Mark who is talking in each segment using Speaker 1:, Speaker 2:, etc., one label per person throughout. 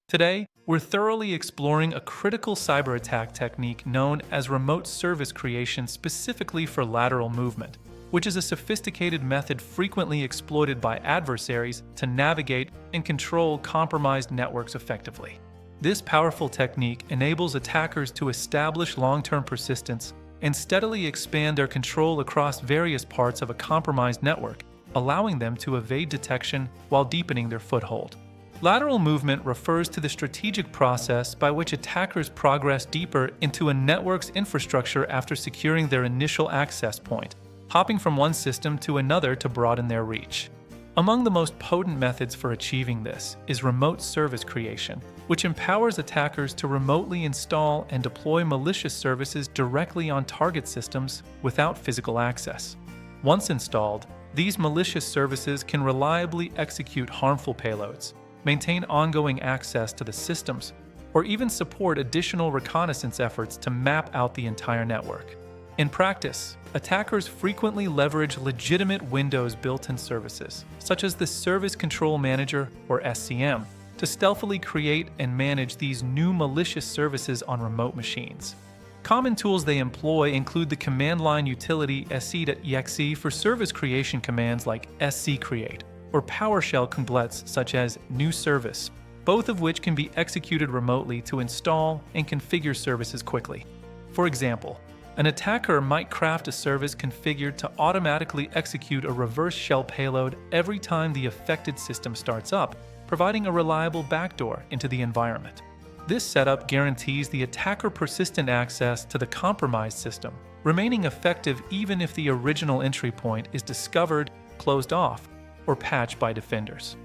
Speaker 1: Today, we're thoroughly exploring a critical cyber attack technique known as remote service creation specifically for lateral movement, which is a sophisticated method frequently exploited by adversaries to navigate and control compromised networks effectively. This powerful technique enables attackers to establish long-term persistence and steadily expand their control across various parts of a compromised network, allowing them to evade detection while deepening their foothold. Lateral movement refers to the strategic process by which attackers progress deeper into a network's infrastructure after securing their initial access point, hopping from one system to another to broaden their reach. Among the most potent methods for achieving this is remote service creation, which empowers attackers to remotely install and deploy malicious services directly on target systems without physical access. Once installed, these malicious services can reliably execute harmful payloads, maintain ongoing access to the systems, or even support additional reconnaissance efforts to map out the entire network. In practice, attackers frequently leverage legitimate Windows built-in services, such as the Service Control Manager or SCM, to stealthily create and manage these new malicious services on remote machines. Common tools they employ include the command line utility sc.exe for service creation commands like screate, or PowerShell couplets such as new service, both of which can be executed remotely to install and configure services quickly. For example, an attacker might craft a service configured to automatically execute a reverse shell payload every time the affected system starts up, providing a reliable backdoor into the environment. This setup guarantees the attacker persistent access to the compromised system, remaining effective even if the original entry point is discovered, closed off, or patched by defenders.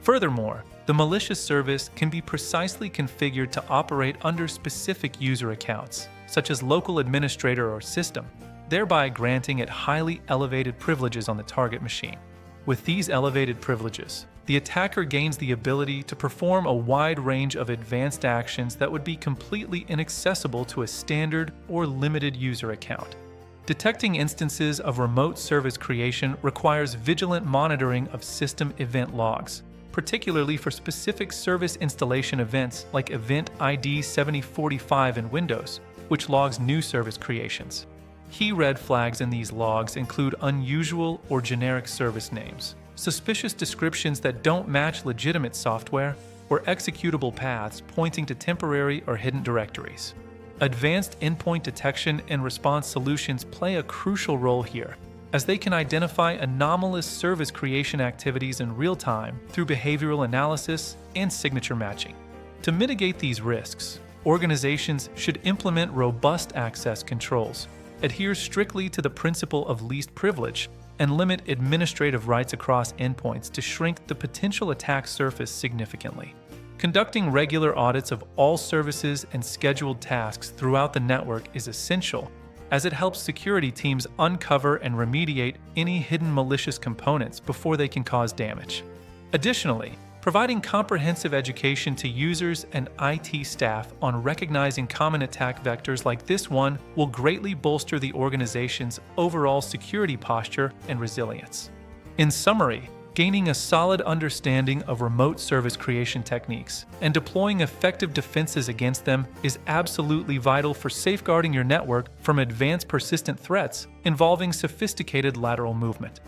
Speaker 1: Furthermore, the malicious service can be precisely configured to operate under specific user accounts, such as local administrator or system, thereby granting it highly elevated privileges on the target machine. With these elevated privileges, the attacker gains the ability to perform a wide range of advanced actions that would be completely inaccessible to a standard or limited user account. Detecting instances of remote service creation requires vigilant monitoring of system event logs, particularly for specific service installation events like Event ID 7045 in Windows, which logs new service creations. Key red flags in these logs include unusual or generic service names, suspicious descriptions that don't match legitimate software, or executable paths pointing to temporary or hidden directories. Advanced endpoint detection and response solutions play a crucial role here, as they can identify anomalous service creation activities in real time through behavioral analysis and signature matching. To mitigate these risks, organizations should implement robust access controls, adhere strictly to the principle of least privilege, and limit administrative rights across endpoints to shrink the potential attack surface significantly. Conducting regular audits of all services and scheduled tasks throughout the network is essential, as it helps security teams uncover and remediate any hidden malicious components before they can cause damage. Additionally, providing comprehensive education to users and IT staff on recognizing common attack vectors like this one will greatly bolster the organization's overall security posture and resilience. In summary, gaining a solid understanding of remote service creation techniques and deploying effective defenses against them is absolutely vital for safeguarding your network from advanced persistent threats involving sophisticated lateral movement.